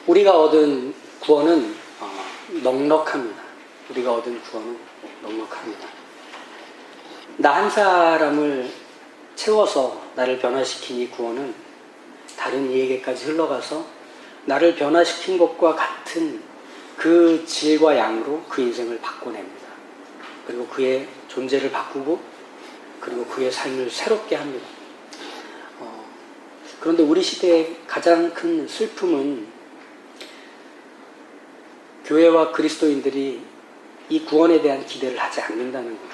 우리가 얻은 구원은 넉넉합니다. 우리가 얻은 구원은 넉넉합니다. 나 한 사람을 채워서 나를 변화시킨 이 구원은 다른 이에게까지 흘러가서 나를 변화시킨 것과 같은 그 질과 양으로 그 인생을 바꿔냅니다. 그리고 그의 존재를 바꾸고 그리고 그의 삶을 새롭게 합니다. 그런데 우리 시대의 가장 큰 슬픔은 교회와 그리스도인들이 이 구원에 대한 기대를 하지 않는다는 거예요.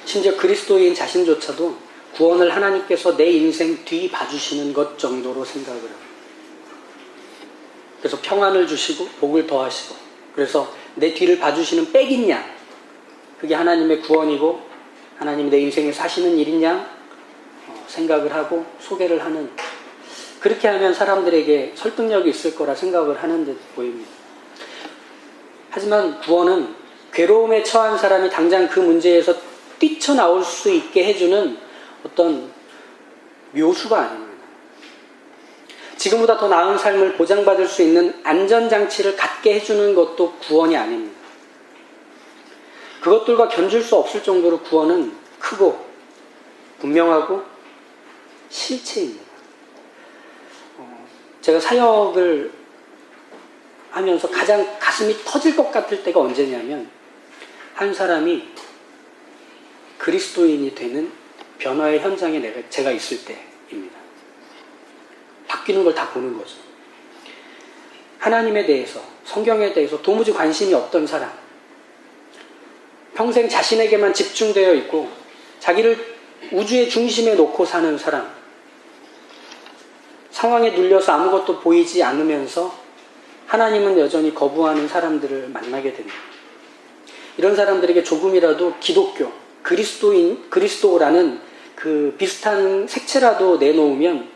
심지어 그리스도인 자신조차도 구원을 하나님께서 내 인생 뒤 봐주시는 것 정도로 생각을 합니다. 그래서 평안을 주시고 복을 더하시고 그래서 내 뒤를 봐주시는 백인 양, 그게 하나님의 구원이고 하나님이 내 인생에 사시는 일인 양 생각을 하고 소개를 하는, 그렇게 하면 사람들에게 설득력이 있을 거라 생각을 하는 듯 보입니다. 하지만 구원은 괴로움에 처한 사람이 당장 그 문제에서 뛰쳐나올 수 있게 해주는 어떤 묘수가 아닙니다. 지금보다 더 나은 삶을 보장받을 수 있는 안전장치를 갖게 해주는 것도 구원이 아닙니다. 그것들과 견줄 수 없을 정도로 구원은 크고 분명하고 실체입니다. 제가 사역을 하면서 가장 가슴이 터질 것 같을 때가 언제냐면 한 사람이 그리스도인이 되는 변화의 현장에 제가 있을 때입니다. 바뀌는 걸 다 보는 거죠. 하나님에 대해서, 성경에 대해서 도무지 관심이 없던 사람, 평생 자신에게만 집중되어 있고 자기를 우주의 중심에 놓고 사는 사람, 상황에 눌려서 아무것도 보이지 않으면서 하나님은 여전히 거부하는 사람들을 만나게 됩니다. 이런 사람들에게 조금이라도 기독교, 그리스도라는 그 비슷한 색채라도 내놓으면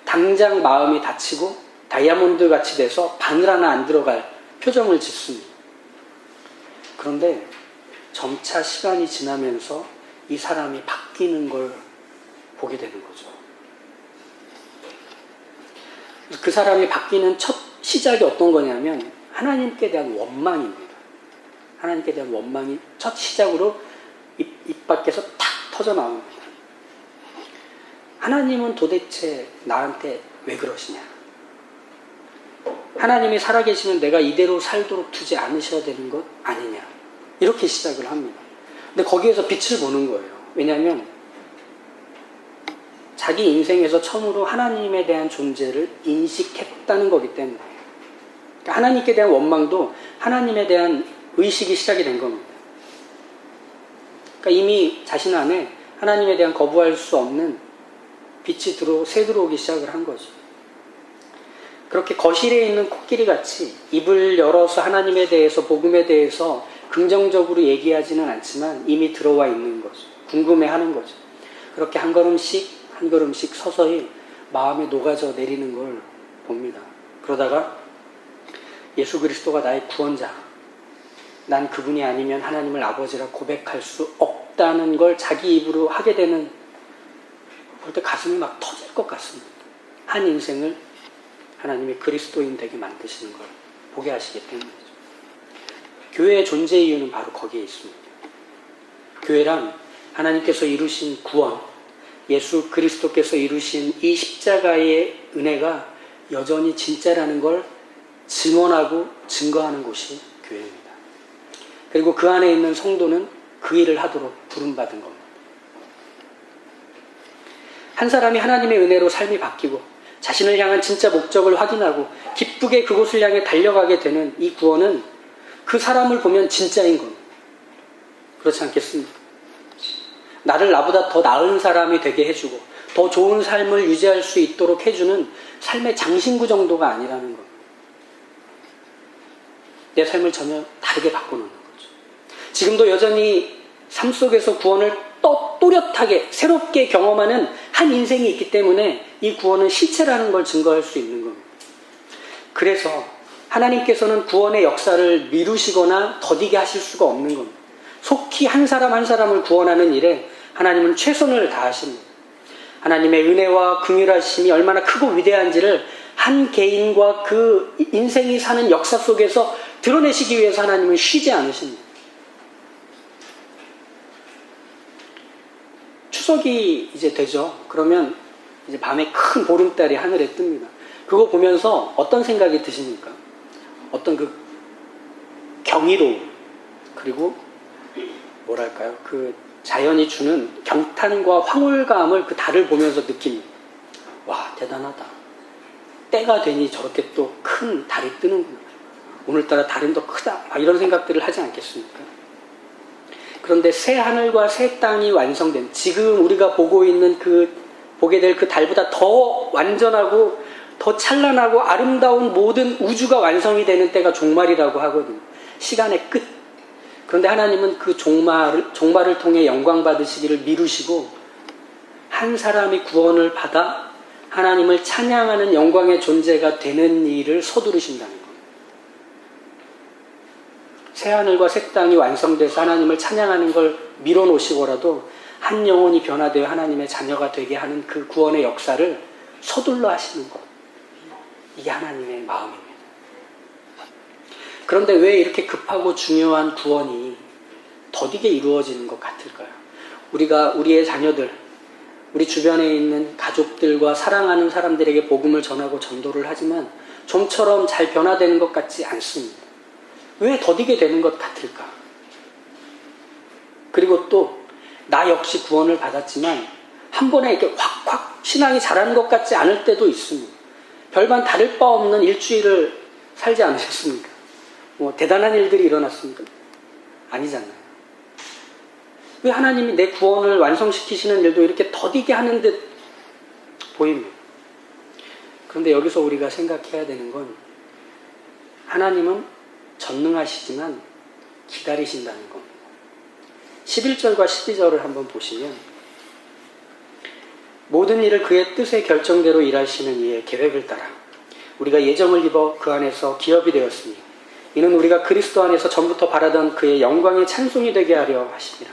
당장 마음이 다치고 다이아몬드 같이 돼서 바늘 하나 안 들어갈 표정을 짓습니다. 그런데 점차 시간이 지나면서 이 사람이 바뀌는 걸 보게 되는 거죠. 그 사람이 바뀌는 첫 시작이 어떤 거냐면 하나님께 대한 원망입니다. 하나님께 대한 원망이 첫 시작으로 입 밖에서 탁 터져 나옵니다. 하나님은 도대체 나한테 왜 그러시냐? 하나님이 살아계시면 내가 이대로 살도록 두지 않으셔야 되는 것 아니냐? 이렇게 시작을 합니다. 근데 거기에서 빛을 보는 거예요. 왜냐하면 자기 인생에서 처음으로 하나님에 대한 존재를 인식했다는 거기 때문에, 그러니까 하나님께 대한 원망도 하나님에 대한 의식이 시작이 된 겁니다. 그러니까 이미 자신 안에 하나님에 대한 거부할 수 없는 빛이 새 들어오기 시작을 한 거죠. 그렇게 거실에 있는 코끼리 같이 입을 열어서 하나님에 대해서, 복음에 대해서 긍정적으로 얘기하지는 않지만 이미 들어와 있는 거죠. 궁금해하는 거죠. 그렇게 한 걸음씩 한 걸음씩 서서히 마음에 녹아져 내리는 걸 봅니다. 그러다가 예수 그리스도가 나의 구원자, 난 그분이 아니면 하나님을 아버지라 고백할 수 없다는 걸 자기 입으로 하게 되는, 볼 때 가슴이 막 터질 것 같습니다. 한 인생을 하나님이 그리스도인 되게 만드시는 걸 보게 하시기 때문이죠. 교회의 존재 이유는 바로 거기에 있습니다. 교회란 하나님께서 이루신 구원, 예수 그리스도께서 이루신 이 십자가의 은혜가 여전히 진짜라는 걸 증언하고 증거하는 곳이 교회입니다. 그리고 그 안에 있는 성도는 그 일을 하도록 부름받은 겁니다. 한 사람이 하나님의 은혜로 삶이 바뀌고 자신을 향한 진짜 목적을 확인하고 기쁘게 그곳을 향해 달려가게 되는 이 구원은 그 사람을 보면 진짜인 겁니다. 그렇지 않겠습니까? 나를 나보다 더 나은 사람이 되게 해주고 더 좋은 삶을 유지할 수 있도록 해주는 삶의 장신구 정도가 아니라는 겁니다. 내 삶을 전혀 다르게 바꿔놓는 거죠. 지금도 여전히 삶 속에서 구원을 또렷하게 새롭게 경험하는 한 인생이 있기 때문에 이 구원은 실체라는 걸 증거할 수 있는 겁니다. 그래서 하나님께서는 구원의 역사를 미루시거나 더디게 하실 수가 없는 겁니다. 속히 한 사람 한 사람을 구원하는 일에 하나님은 최선을 다하십니다. 하나님의 은혜와 긍휼하심이 얼마나 크고 위대한지를 한 개인과 그 인생이 사는 역사 속에서 드러내시기 위해서 하나님은 쉬지 않으십니다. 추석이 이제 되죠. 그러면 이제 밤에 큰 보름달이 하늘에 뜹니다. 그거 보면서 어떤 생각이 드십니까? 어떤 그 경이로움, 그리고 뭐랄까요? 그 자연이 주는 경탄과 황홀감을 그 달을 보면서 느낍니다. 와, 대단하다. 때가 되니 저렇게 또 큰 달이 뜨는구나. 오늘따라 달은 더 크다. 막 이런 생각들을 하지 않겠습니까? 그런데 새 하늘과 새 땅이 완성된, 지금 우리가 보게 될 그 달보다 더 완전하고 더 찬란하고 아름다운 모든 우주가 완성이 되는 때가 종말이라고 하거든요. 시간의 끝. 그런데 하나님은 그 종말을 통해 영광 받으시기를 미루시고 한 사람이 구원을 받아 하나님을 찬양하는 영광의 존재가 되는 일을 서두르신다는 겁니다. 새하늘과 새 땅이 완성돼서 하나님을 찬양하는 걸 밀어놓으시고라도 한 영혼이 변화되어 하나님의 자녀가 되게 하는 그 구원의 역사를 서둘러 하시는 것. 이게 하나님의 마음입니다. 그런데 왜 이렇게 급하고 중요한 구원이 더디게 이루어지는 것 같을까요? 우리가 우리의 자녀들, 우리 주변에 있는 가족들과 사랑하는 사람들에게 복음을 전하고 전도를 하지만 좀처럼 잘 변화되는 것 같지 않습니다. 왜 더디게 되는 것 같을까? 그리고 또 나 역시 구원을 받았지만 한 번에 이렇게 확 신앙이 자라는 것 같지 않을 때도 있습니다. 별반 다를 바 없는 일주일을 살지 않으셨습니까? 뭐 대단한 일들이 일어났습니까? 아니잖아요. 왜 하나님이 내 구원을 완성시키시는 일도 이렇게 더디게 하는 듯 보입니다. 그런데 여기서 우리가 생각해야 되는 건 하나님은 전능하시지만 기다리신다는 겁니다. 11절과 12절을 한번 보시면 모든 일을 그의 뜻의 결정대로 일하시는 이의 계획을 따라 우리가 예정을 입어 그 안에서 기업이 되었으니 이는 우리가 그리스도 안에서 전부터 바라던 그의 영광의 찬송이 되게 하려 하십니다.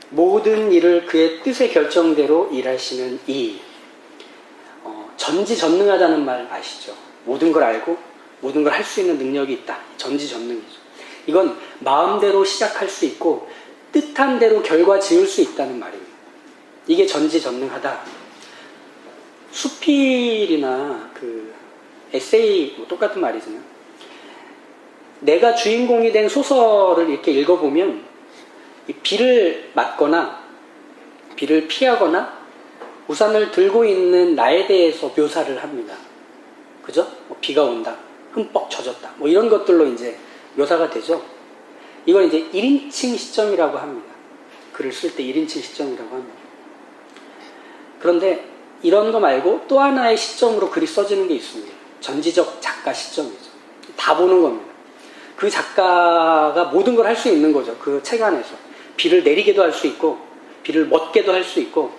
모든 일을 그의 뜻의 결정대로 일하시는 이 전지전능하다는 말 아시죠? 모든 걸 알고 모든 걸 할 수 있는 능력이 있다. 전지전능이죠. 이건 마음대로 시작할 수 있고 뜻한 대로 결과 지을 수 있다는 말입니다. 이게 전지전능하다. 수필이나 그 에세이 뭐 똑같은 말이잖아요. 내가 주인공이 된 소설을 이렇게 읽어보면 비를 맞거나 비를 피하거나 우산을 들고 있는 나에 대해서 묘사를 합니다. 그죠? 뭐 비가 온다, 흠뻑 젖었다, 뭐 이런 것들로 이제 묘사가 되죠. 이걸 이제 1인칭 시점이라고 합니다. 글을 쓸 때 1인칭 시점이라고 합니다. 그런데 이런 거 말고 또 하나의 시점으로 글이 써지는 게 있습니다. 전지적 작가 시점이죠. 다 보는 겁니다. 그 작가가 모든 걸 할 수 있는 거죠. 그 책 안에서. 비를 내리게도 할 수 있고 비를 멎게도 할 수 있고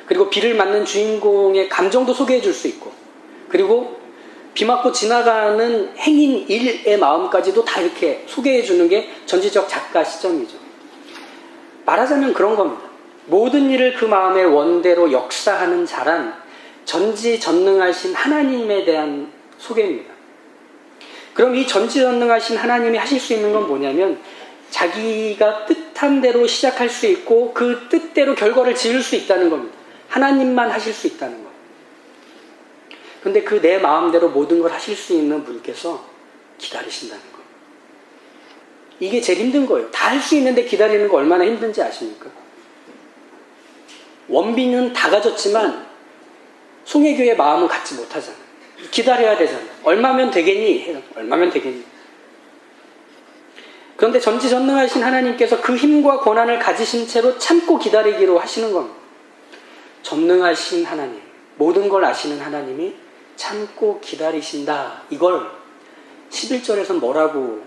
그리고 비를 맞는 주인공의 감정도 소개해 줄 수 있고 그리고 비 맞고 지나가는 행인 일의 마음까지도 다 이렇게 소개해 주는 게 전지적 작가 시점이죠. 말하자면 그런 겁니다. 모든 일을 그 마음의 원대로 역사하는 자란 전지전능하신 하나님에 대한 소개입니다. 그럼 이 전지전능하신 하나님이 하실 수 있는 건 뭐냐면 자기가 뜻한 대로 시작할 수 있고 그 뜻대로 결과를 지을 수 있다는 겁니다. 하나님만 하실 수 있다는 겁니다. 그런데 그 내 마음대로 모든 걸 하실 수 있는 분께서 기다리신다는 거예요. 이게 제일 힘든 거예요. 다 할 수 있는데 기다리는 거 얼마나 힘든지 아십니까? 원빈은 다 가졌지만 송혜교의 마음은 갖지 못하잖아요. 기다려야 되잖아요. 얼마면 되겠니? 얼마면 되겠니? 그런데 전지전능하신 하나님께서 그 힘과 권한을 가지신 채로 참고 기다리기로 하시는 겁니다. 전능하신 하나님, 모든 걸 아시는 하나님이 참고 기다리신다. 이걸 11절에서 뭐라고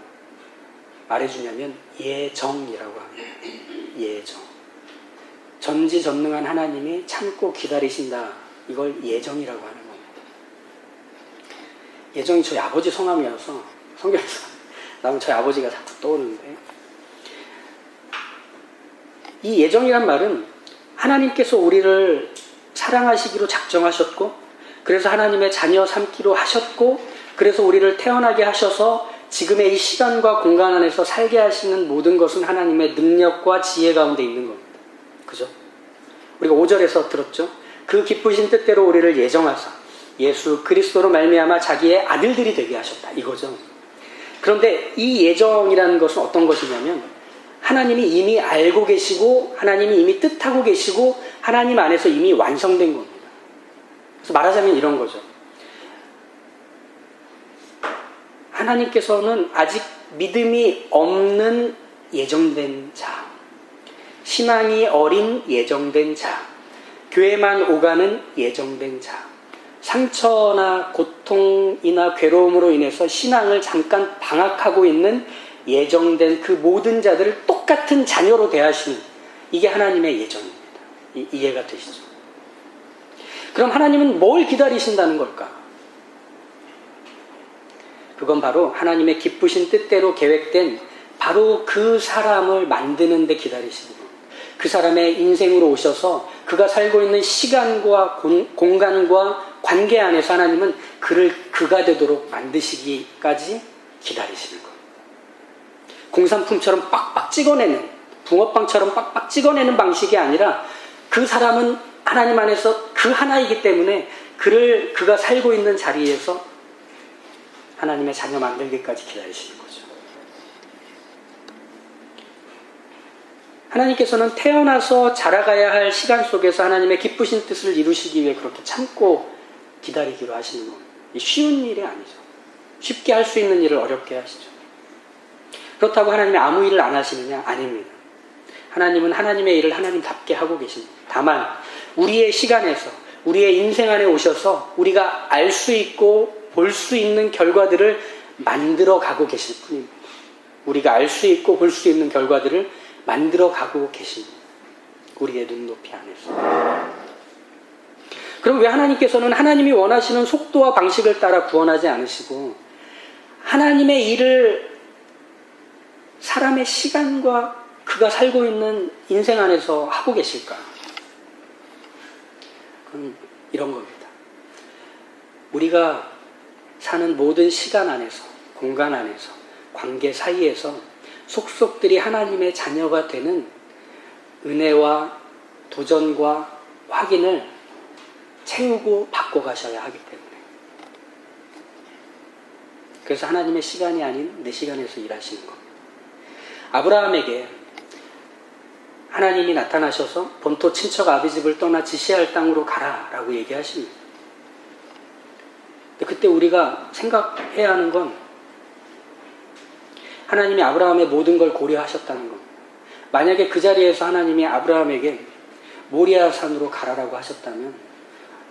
말해주냐면 예정이라고 합니다. 예정. 전지전능한 하나님이 참고 기다리신다. 이걸 예정이라고 하는 겁니다. 예정이 저희 아버지 성함이어서 성경에서 나오면 저희 아버지가 자꾸 떠오르는데 이 예정이란 말은 하나님께서 우리를 사랑하시기로 작정하셨고 그래서 하나님의 자녀 삼기로 하셨고, 그래서 우리를 태어나게 하셔서 지금의 이 시간과 공간 안에서 살게 하시는 모든 것은 하나님의 능력과 지혜 가운데 있는 겁니다. 그죠? 우리가 5절에서 들었죠? 그 기쁘신 뜻대로 우리를 예정하사 예수 그리스도로 말미암아 자기의 아들들이 되게 하셨다. 이거죠. 그런데 이 예정이라는 것은 어떤 것이냐면 하나님이 이미 알고 계시고 하나님이 이미 뜻하고 계시고 하나님 안에서 이미 완성된 겁니다. 그래서 말하자면 이런 거죠. 하나님께서는 아직 믿음이 없는 예정된 자, 신앙이 어린 예정된 자, 교회만 오가는 예정된 자, 상처나 고통이나 괴로움으로 인해서 신앙을 잠깐 방학하고 있는 예정된 그 모든 자들을 똑같은 자녀로 대하시는, 이게 하나님의 예정입니다. 이해가 되시죠? 그럼 하나님은 뭘 기다리신다는 걸까? 그건 바로 하나님의 기쁘신 뜻대로 계획된 바로 그 사람을 만드는 데 기다리시는 겁니다. 그 사람의 인생으로 오셔서 그가 살고 있는 시간과 공간과 관계 안에서 하나님은 그가 되도록 만드시기까지 기다리시는 겁니다. 공산품처럼 빡빡 찍어내는, 붕어빵처럼 빡빡 찍어내는 방식이 아니라 그 사람은 하나님 안에서 그 하나이기 때문에 그가 살고 있는 자리에서 하나님의 자녀 만들기까지 기다리시는 거죠. 하나님께서는 태어나서 자라가야 할 시간 속에서 하나님의 기쁘신 뜻을 이루시기 위해 그렇게 참고 기다리기로 하시는 겁니다. 쉬운 일이 아니죠. 쉽게 할 수 있는 일을 어렵게 하시죠. 그렇다고 하나님이 아무 일을 안 하시느냐? 아닙니다. 하나님은 하나님의 일을 하나님답게 하고 계십니다. 다만 우리의 시간에서 우리의 인생 안에 오셔서 우리가 알 수 있고 볼 수 있는 결과들을 만들어 가고 계실 뿐입니다. 우리가 알 수 있고 볼 수 있는 결과들을 만들어 가고 계십니다. 우리의 눈높이 안에서. 그럼 왜 하나님께서는 하나님이 원하시는 속도와 방식을 따라 구원하지 않으시고 하나님의 일을 사람의 시간과 그가 살고 있는 인생 안에서 하고 계실까? 그건 이런 겁니다. 우리가 사는 모든 시간 안에서, 공간 안에서, 관계 사이에서 속속들이 하나님의 자녀가 되는 은혜와 도전과 확인을 채우고 바꿔가셔야 하기 때문에. 그래서 하나님의 시간이 아닌 내 시간에서 일하시는 겁니다. 아브라함에게 하나님이 나타나셔서 본토 친척 아비집을 떠나 지시할 땅으로 가라라고 얘기하십니다. 근데 그때 우리가 생각해야 하는 건 하나님이 아브라함의 모든 걸 고려하셨다는 겁니다. 만약에 그 자리에서 하나님이 아브라함에게 모리아산으로 가라라고 하셨다면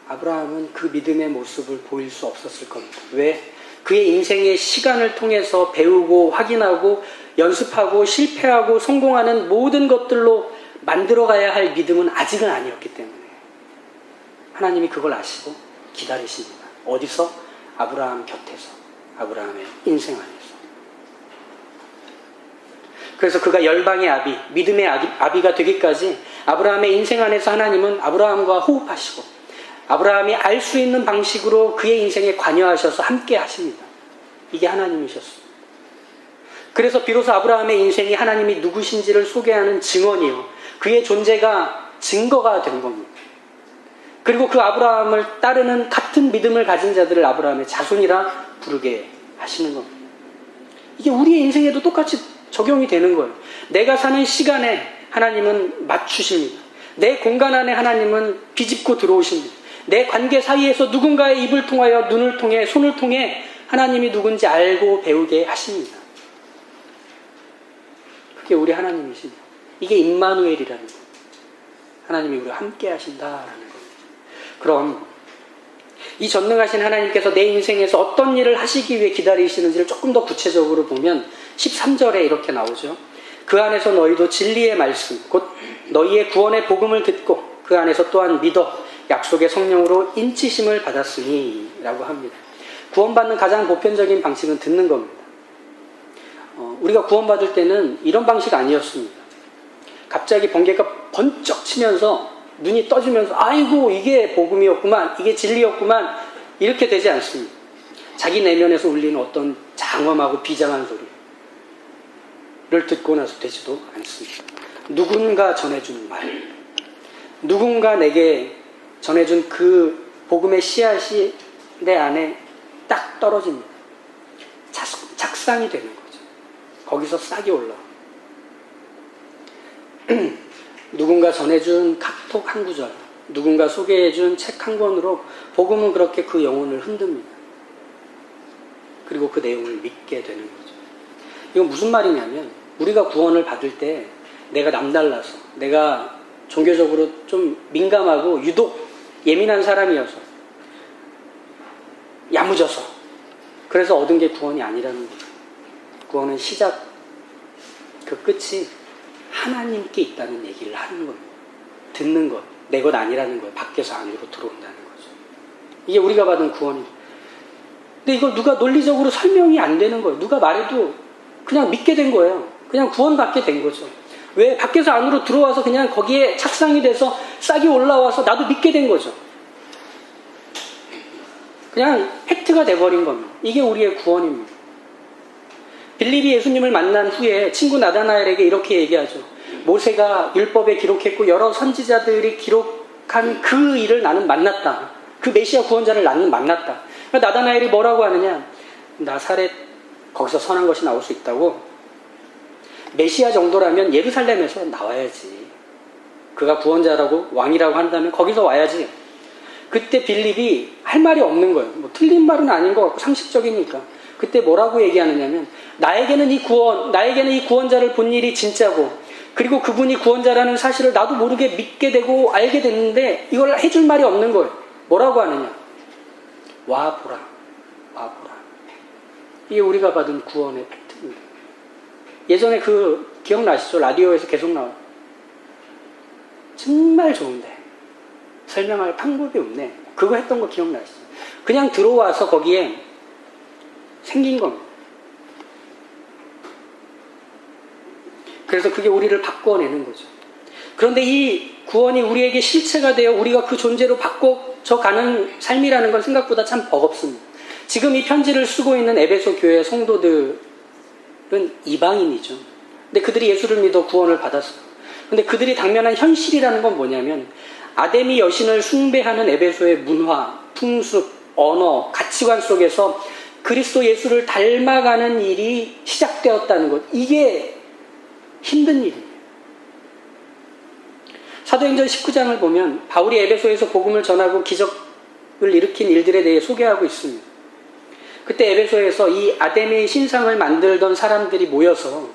아브라함은 그 믿음의 모습을 보일 수 없었을 겁니다. 왜? 그의 인생의 시간을 통해서 배우고 확인하고 연습하고 실패하고 성공하는 모든 것들로 만들어가야 할 믿음은 아직은 아니었기 때문에 하나님이 그걸 아시고 기다리십니다. 어디서? 아브라함 곁에서, 아브라함의 인생 안에서. 그래서 그가 열방의 아비, 믿음의 아비가 되기까지 아브라함의 인생 안에서 하나님은 아브라함과 호흡하시고 아브라함이 알 수 있는 방식으로 그의 인생에 관여하셔서 함께 하십니다. 이게 하나님이셨습니다. 그래서 비로소 아브라함의 인생이 하나님이 누구신지를 소개하는 증언이요, 그의 존재가 증거가 된 겁니다. 그리고 그 아브라함을 따르는 같은 믿음을 가진 자들을 아브라함의 자손이라 부르게 하시는 겁니다. 이게 우리의 인생에도 똑같이 적용이 되는 거예요. 내가 사는 시간에 하나님은 맞추십니다. 내 공간 안에 하나님은 비집고 들어오십니다. 내 관계 사이에서 누군가의 입을 통하여 눈을 통해 손을 통해 하나님이 누군지 알고 배우게 하십니다. 그게 우리 하나님이십니다. 이게 임마누엘이라는 거예요. 하나님이 우리와 함께 하신다라는 겁니다. 그럼 이 전능하신 하나님께서 내 인생에서 어떤 일을 하시기 위해 기다리시는지를 조금 더 구체적으로 보면 13절에 이렇게 나오죠. 그 안에서 너희도 진리의 말씀, 곧 너희의 구원의 복음을 듣고 그 안에서 또한 믿어 약속의 성령으로 인치심을 받았으니 라고 합니다. 구원받는 가장 보편적인 방식은 듣는 겁니다. 우리가 구원받을 때는 이런 방식 아니었습니다. 갑자기 번개가 번쩍 치면서 눈이 떠지면서 아이고 이게 복음이었구만, 이게 진리였구만 이렇게 되지 않습니다. 자기 내면에서 울리는 어떤 장엄하고 비장한 소리를 듣고 나서 되지도 않습니다. 누군가 전해준 말, 누군가 내게 전해준 그 복음의 씨앗이 내 안에 딱 떨어집니다. 착상이 되는 거죠. 거기서 싹이 올라와. 누군가 전해준 카톡 한 구절, 누군가 소개해준 책 한 권으로 복음은 그렇게 그 영혼을 흔듭니다. 그리고 그 내용을 믿게 되는 거죠. 이건 무슨 말이냐면 우리가 구원을 받을 때 내가 남달라서, 내가 종교적으로 좀 민감하고 유독 예민한 사람이어서, 야무져서 그래서 얻은 게 구원이 아니라는 거죠. 구원은 시작, 그 끝이 하나님께 있다는 얘기를 하는 겁니다. 듣는 것, 내 것 아니라는 거예요. 밖에서 안으로 들어온다는 거죠. 이게 우리가 받은 구원입니다. 근데 이걸 누가 논리적으로 설명이 안 되는 거예요. 누가 말해도 그냥 믿게 된 거예요. 그냥 구원받게 된 거죠. 왜? 밖에서 안으로 들어와서 그냥 거기에 착상이 돼서 싹이 올라와서 나도 믿게 된 거죠. 그냥 팩트가 돼버린 겁니다. 이게 우리의 구원입니다. 빌립이 예수님을 만난 후에 친구 나다나엘에게 이렇게 얘기하죠. 모세가 율법에 기록했고 여러 선지자들이 기록한 그 일을 나는 만났다. 그 메시아 구원자를 나는 만났다. 그러니까 나다나엘이 뭐라고 하느냐. 나사렛 거기서 선한 것이 나올 수 있다고. 메시아 정도라면 예루살렘에서 나와야지. 그가 구원자라고 왕이라고 한다면 거기서 와야지. 그때 빌립이 할 말이 없는 거예요. 뭐 틀린 말은 아닌 것 같고 상식적이니까. 그때 뭐라고 얘기하느냐면 나에게는 이 구원자를 본 일이 진짜고 그리고 그분이 구원자라는 사실을 나도 모르게 믿게 되고 알게 됐는데 이걸 해줄 말이 없는 거예요. 뭐라고 하느냐. 와 보라. 이게 우리가 받은 구원의 팩트입니다. 예전에 그 기억나시죠? 라디오에서 계속 나와요. 정말 좋은데 설명할 방법이 없네. 그거 했던 거 기억나시죠? 그냥 들어와서 거기에 생긴 겁니다. 그래서 그게 우리를 바꿔내는 거죠. 그런데 이 구원이 우리에게 실체가 되어 우리가 그 존재로 바꿔져 가는 삶이라는 건 생각보다 참 버겁습니다. 지금 이 편지를 쓰고 있는 에베소 교회 성도들은 이방인이죠. 근데 그들이 예수를 믿어 구원을 받았어요. 근데 그들이 당면한 현실이라는 건 뭐냐면 아데미 여신을 숭배하는 에베소의 문화, 풍습, 언어, 가치관 속에서 그리스도 예수를 닮아가는 일이 시작되었다는 것. 이게 힘든 일이에요. 사도행전 19장을 보면 바울이 에베소에서 복음을 전하고 기적을 일으킨 일들에 대해 소개하고 있습니다. 그때 에베소에서 이 아데미 신상을 만들던 사람들이 모여서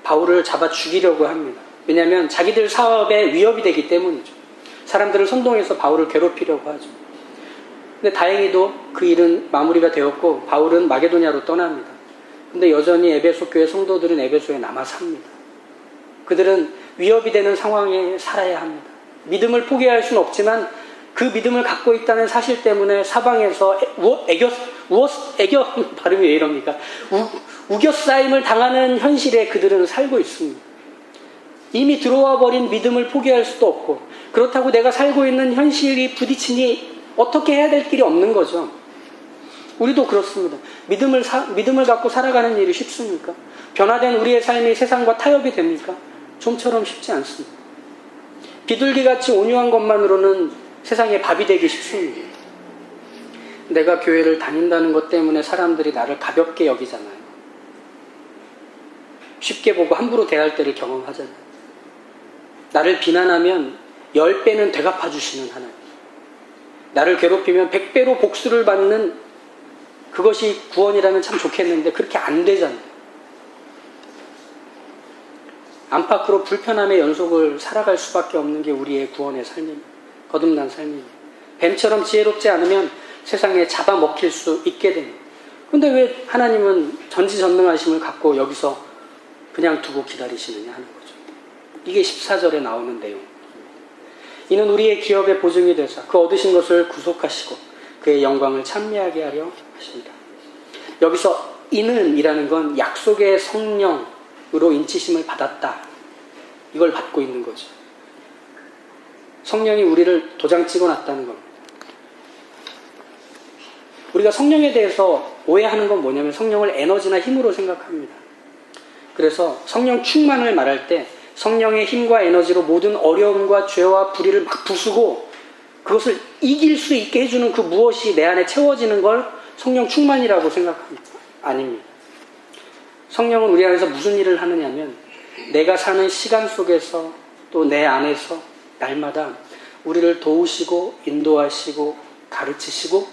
바울을 잡아 죽이려고 합니다. 왜냐하면 자기들 사업에 위협이 되기 때문이죠. 사람들을 선동해서 바울을 괴롭히려고 하죠. 근데 다행히도 그 일은 마무리가 되었고 바울은 마게도냐로 떠납니다. 근데 여전히 에베소 교회 성도들은 에베소에 남아 삽니다. 그들은 위협이 되는 상황에 살아야 합니다. 믿음을 포기할 수는 없지만 그 믿음을 갖고 있다는 사실 때문에 사방에서 발음이 왜 이럽니까? 우겨싸임을 당하는 현실에 그들은 살고 있습니다. 이미 들어와 버린 믿음을 포기할 수도 없고 그렇다고 내가 살고 있는 현실이 부딪히니 어떻게 해야 될 길이 없는 거죠. 우리도 그렇습니다. 믿음을 갖고 살아가는 일이 쉽습니까? 변화된 우리의 삶이 세상과 타협이 됩니까? 좀처럼 쉽지 않습니다. 비둘기같이 온유한 것만으로는 세상에 밥이 되기 쉽습니다. 내가 교회를 다닌다는 것 때문에 사람들이 나를 가볍게 여기잖아요. 쉽게 보고 함부로 대할 때를 경험하잖아요. 나를 비난하면 10배는 되갚아 주시는 하나님. 나를 괴롭히면 100배로 복수를 받는 그것이 구원이라면 참 좋겠는데 그렇게 안 되잖아요. 안팎으로 불편함의 연속을 살아갈 수밖에 없는 게 우리의 구원의 삶입니다. 거듭난 삶입니다. 뱀처럼 지혜롭지 않으면 세상에 잡아먹힐 수 있게 됩니다. 그런데 왜 하나님은 전지전능하심을 갖고 여기서 그냥 두고 기다리시느냐 하는 거죠. 이게 14절에 나오는 내용. 이는 우리의 기업의 보증이 되사 그 얻으신 것을 구속하시고 그의 영광을 찬미하게 하려 하십니다. 여기서 이는 이라는 건 약속의 성령으로 인치심을 받았다. 이걸 받고 있는 거죠. 성령이 우리를 도장 찍어놨다는 겁니다. 우리가 성령에 대해서 오해하는 건 뭐냐면 성령을 에너지나 힘으로 생각합니다. 그래서 성령 충만을 말할 때 성령의 힘과 에너지로 모든 어려움과 죄와 불의를 막 부수고 그것을 이길 수 있게 해주는 그 무엇이 내 안에 채워지는 걸 성령 충만이라고 생각합니다. 아닙니다. 성령은 우리 안에서 무슨 일을 하느냐면 내가 사는 시간 속에서 또 내 안에서 날마다 우리를 도우시고 인도하시고 가르치시고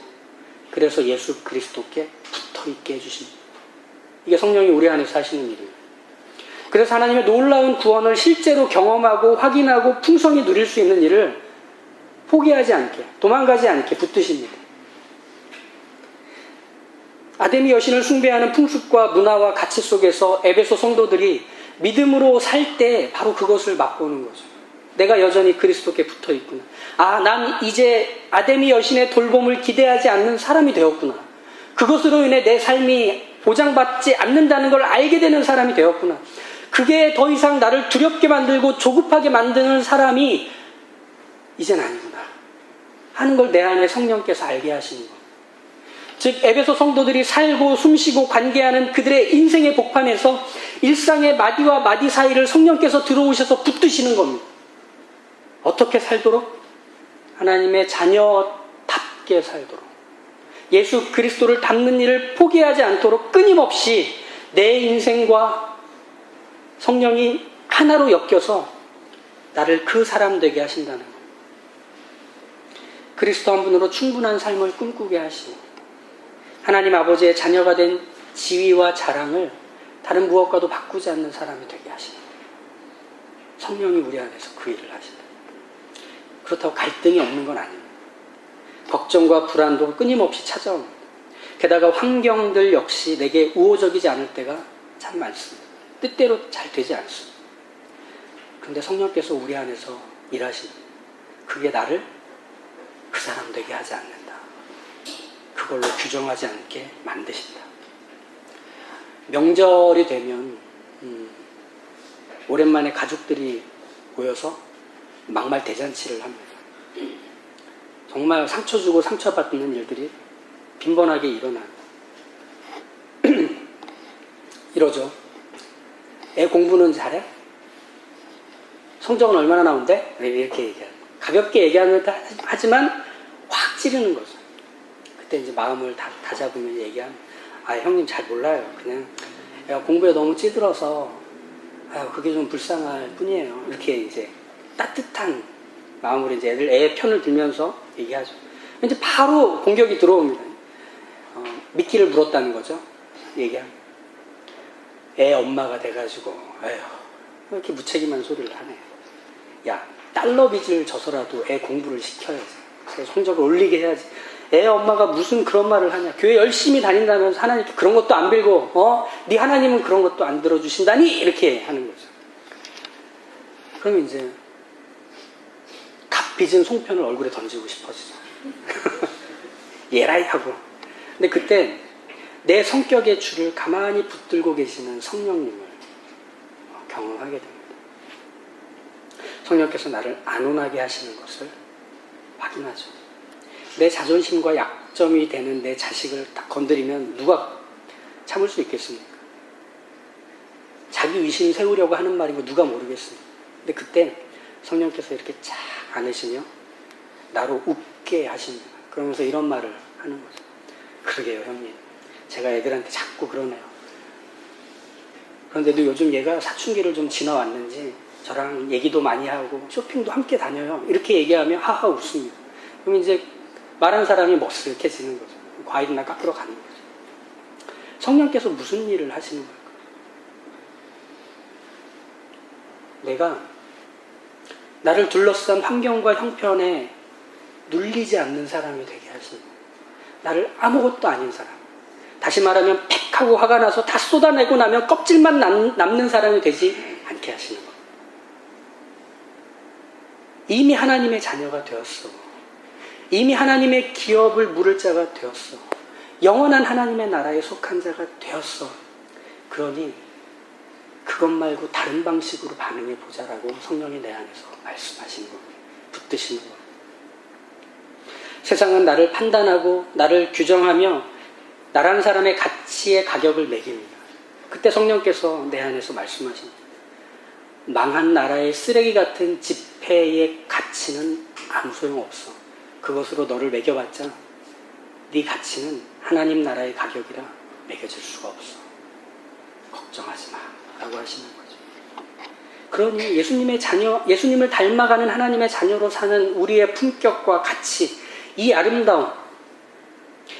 그래서 예수 그리스도께 붙어있게 해주십니다. 이게 성령이 우리 안에서 하시는 일입니다. 그래서 하나님의 놀라운 구원을 실제로 경험하고 확인하고 풍성히 누릴 수 있는 일을 포기하지 않게, 도망가지 않게 붙드십니다. 아데미 여신을 숭배하는 풍습과 문화와 가치 속에서 에베소 성도들이 믿음으로 살 때 바로 그것을 맛보는 거죠. 내가 여전히 그리스도께 붙어 있구나. 난 이제 아데미 여신의 돌봄을 기대하지 않는 사람이 되었구나. 그것으로 인해 내 삶이 보장받지 않는다는 걸 알게 되는 사람이 되었구나. 그게 더 이상 나를 두렵게 만들고 조급하게 만드는 사람이 이젠 아니구나 하는 걸 내 안에 성령께서 알게 하시는 것. 즉 에베소 성도들이 살고 숨쉬고 관계하는 그들의 인생의 복판에서 일상의 마디와 마디 사이를 성령께서 들어오셔서 붙드시는 겁니다. 어떻게 살도록? 하나님의 자녀답게 살도록, 예수 그리스도를 닮는 일을 포기하지 않도록 끊임없이 내 인생과 성령이 하나로 엮여서 나를 그 사람 되게 하신다는 것. 그리스도 한 분으로 충분한 삶을 꿈꾸게 하시고 하나님 아버지의 자녀가 된 지위와 자랑을 다른 무엇과도 바꾸지 않는 사람이 되게 하시는 거예요. 성령이 우리 안에서 그 일을 하신다. 그렇다고 갈등이 없는 건 아닙니다. 걱정과 불안도 끊임없이 찾아옵니다. 게다가 환경들 역시 내게 우호적이지 않을 때가 참 많습니다. 뜻대로 잘 되지 않습니다. 그런데 성령께서 우리 안에서 일하시는 그게 나를 그 사람 되게 하지 않는다. 그걸로 규정하지 않게 만드신다. 명절이 되면 오랜만에 가족들이 모여서 막말 대잔치를 합니다. 정말 상처 주고 상처받는 일들이 빈번하게 일어나요. 이러죠. 애 공부는 잘해? 성적은 얼마나 나온대? 이렇게 얘기하고 가볍게 얘기하면 하지만 확 찌르는 거죠. 그때 이제 마음을 다잡으면 얘기하면 형님 잘 몰라요. 그냥 애가 공부에 너무 찌들어서 그게 좀 불쌍할 뿐이에요. 이렇게 이제 따뜻한 마음으로 이제 애의 편을 들면서 얘기하죠. 이제 바로 공격이 들어옵니다. 미끼를 물었다는 거죠. 얘기하면 애 엄마가 돼가지고 왜 이렇게 무책임한 소리를 하네. 야, 달러 빚을 져서라도 애 공부를 시켜야지. 성적을 올리게 해야지. 애 엄마가 무슨 그런 말을 하냐. 교회 열심히 다닌다면서 하나님께 그런 것도 안 빌고 네 하나님은 그런 것도 안 들어주신다니 이렇게 하는 거죠. 그러면 이제 값 빚은 송편을 얼굴에 던지고 싶어지죠. 예라이 하고. 근데 그때 내 성격의 줄을 가만히 붙들고 계시는 성령님을 경험하게 됩니다. 성령께서 나를 안온하게 하시는 것을 확인하죠. 내 자존심과 약점이 되는 내 자식을 딱 건드리면 누가 참을 수 있겠습니까? 자기 위심 세우려고 하는 말이고 누가 모르겠습니까? 근데 그때 성령께서 이렇게 쫙 안으시며 나로 웃게 하십니다. 그러면서 이런 말을 하는 거죠. 그러게요, 형님. 제가 애들한테 자꾸 그러네요. 그런데도 요즘 얘가 사춘기를 좀 지나왔는지 저랑 얘기도 많이 하고 쇼핑도 함께 다녀요. 이렇게 얘기하면 하하 웃습니다. 그럼 이제 말한 사람이 멋스럽게지는 거죠. 과일이나 깎으러 가는 거죠. 성령께서 무슨 일을 하시는 걸까? 내가 나를 둘러싼 환경과 형편에 눌리지 않는 사람이 되게 하시는 거예요. 나를 아무것도 아닌 사람. 다시 말하면 팩 하고 화가 나서 다 쏟아내고 나면 껍질만 남는 사람이 되지 않게 하시는 거예요. 이미 하나님의 자녀가 되었어. 이미 하나님의 기업을 물을 자가 되었어. 영원한 하나님의 나라에 속한 자가 되었어. 그러니 그것 말고 다른 방식으로 반응해 보자라고 성령이 내 안에서 말씀하시는 겁니다. 붙드시는 겁니다. 세상은 나를 판단하고 나를 규정하며 나라는 사람의 가치의 가격을 매깁니다. 그때 성령께서 내 안에서 말씀하십니다. 망한 나라의 쓰레기 같은 지폐의 가치는 아무 소용없어. 그것으로 너를 매겨봤자 네 가치는 하나님 나라의 가격이라 매겨질 수가 없어. 걱정하지 마 라고 하시는 거죠. 그러니 예수님의 자녀, 예수님을 닮아가는 하나님의 자녀로 사는 우리의 품격과 가치, 이 아름다움,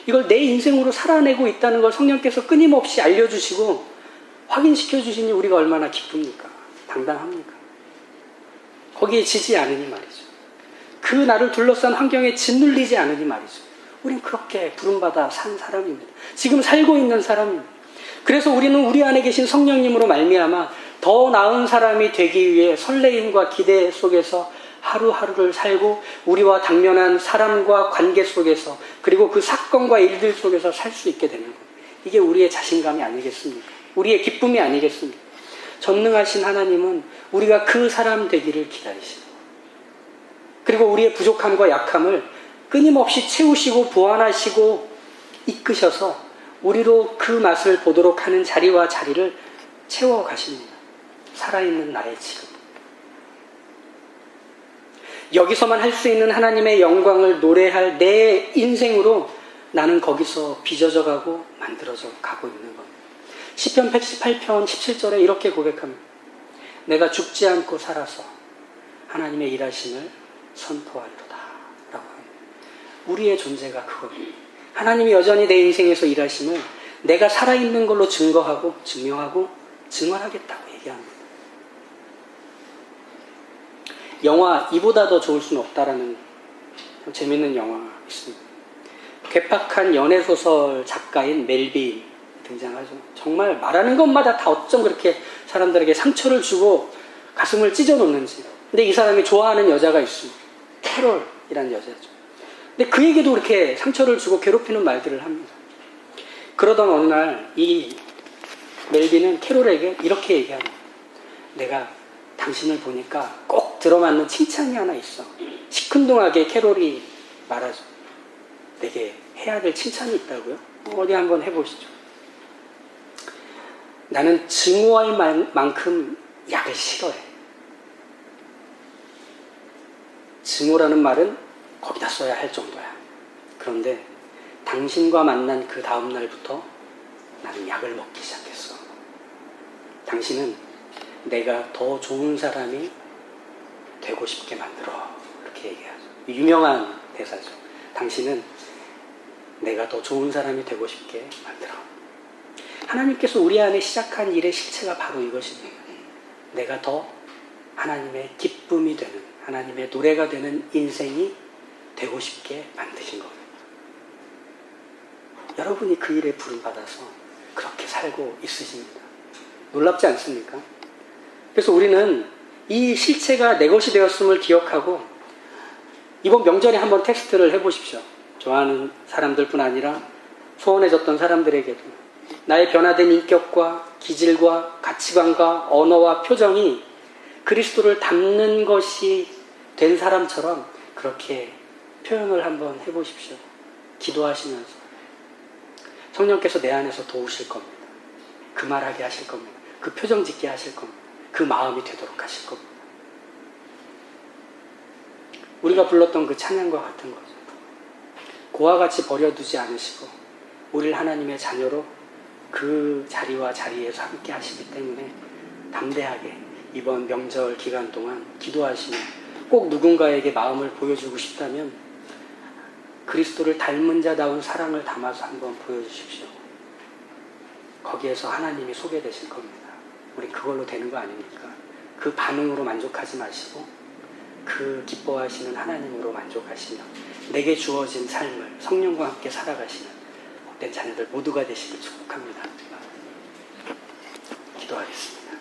이걸 내 인생으로 살아내고 있다는 걸 성령께서 끊임없이 알려주시고 확인시켜 주시니 우리가 얼마나 기쁩니까? 당당합니까? 거기에 지지 않으니 말이죠. 그 나를 둘러싼 환경에 짓눌리지 않으니 말이죠. 우린 그렇게 부름받아 산 사람입니다. 지금 살고 있는 사람입니다. 그래서 우리는 우리 안에 계신 성령님으로 말미암아 더 나은 사람이 되기 위해 설레임과 기대 속에서 하루하루를 살고 우리와 당면한 사람과 관계 속에서 그리고 그 사건과 일들 속에서 살 수 있게 되는 것. 이게 우리의 자신감이 아니겠습니까? 우리의 기쁨이 아니겠습니까? 전능하신 하나님은 우리가 그 사람 되기를 기다리시고 그리고 우리의 부족함과 약함을 끊임없이 채우시고 보완하시고 이끄셔서 우리로 그 맛을 보도록 하는 자리와 자리를 채워가십니다. 살아있는 나의 지금. 여기서만 할 수 있는 하나님의 영광을 노래할 내 인생으로 나는 거기서 빚어져 가고 만들어져 가고 있는 겁니다. 시편 118편 17절에 이렇게 고백합니다. 내가 죽지 않고 살아서 하나님의 일하심을 선포하리로다 라고 합니다. 우리의 존재가 그겁니다. 하나님이 여전히 내 인생에서 일하심을 내가 살아있는 걸로 증거하고 증명하고 증언하겠다고 얘기합니다. 영화 이보다 더 좋을 수는 없다라는 재밌는 영화가 있습니다. 괴팍한 연애소설 작가인 멜빈 등장하죠. 정말 말하는 것마다 다 어쩜 그렇게 사람들에게 상처를 주고 가슴을 찢어놓는지. 근데 이 사람이 좋아하는 여자가 있습니다. 캐롤이라는 여자죠. 근데 그에게도 그렇게 상처를 주고 괴롭히는 말들을 합니다. 그러던 어느 날 이 멜빈은 캐롤에게 이렇게 얘기합니다. 내가 당신을 보니까 꼭 들어맞는 칭찬이 하나 있어. 시큰둥하게 캐롤이 말하죠. 내게 해야 될 칭찬이 있다고요? 어디 한번 해보시죠. 나는 증오할 만큼 약을 싫어해. 증오라는 말은 거기다 써야 할 정도야. 그런데 당신과 만난 그 다음 날부터 나는 약을 먹기 시작했어. 당신은 내가 더 좋은 사람이 되고 싶게 만들어. 이렇게 얘기하죠. 유명한 대사죠. 당신은 내가 더 좋은 사람이 되고 싶게 만들어. 하나님께서 우리 안에 시작한 일의 실체가 바로 이것입니다. 내가 더 하나님의 기쁨이 되는, 하나님의 노래가 되는 인생이 되고 싶게 만드신 겁니다. 여러분이 그 일에 부름받아서 그렇게 살고 있으십니다. 놀랍지 않습니까? 그래서 우리는 이 실체가 내 것이 되었음을 기억하고 이번 명절에 한번 테스트를 해보십시오. 좋아하는 사람들뿐 아니라 소원해졌던 사람들에게도 나의 변화된 인격과 기질과 가치관과 언어와 표정이 그리스도를 닮는 것이 된 사람처럼 그렇게 표현을 한번 해보십시오. 기도하시면서 성령께서 내 안에서 도우실 겁니다. 그 말하게 하실 겁니다. 그 표정 짓게 하실 겁니다. 그 마음이 되도록 하실 겁니다. 우리가 불렀던 그 찬양과 같은 거죠. 고와 같이 버려두지 않으시고 우리를 하나님의 자녀로 그 자리와 자리에서 함께 하시기 때문에 담대하게 이번 명절 기간 동안 기도하시며 꼭 누군가에게 마음을 보여주고 싶다면 그리스도를 닮은 자다운 사랑을 담아서 한번 보여주십시오. 거기에서 하나님이 소개되실 겁니다. 우리 그걸로 되는 거 아닙니까? 그 반응으로 만족하지 마시고 그 기뻐하시는 하나님으로 만족하시며 내게 주어진 삶을 성령과 함께 살아가시는 복된 자녀들 모두가 되시길 축복합니다. 기도하겠습니다.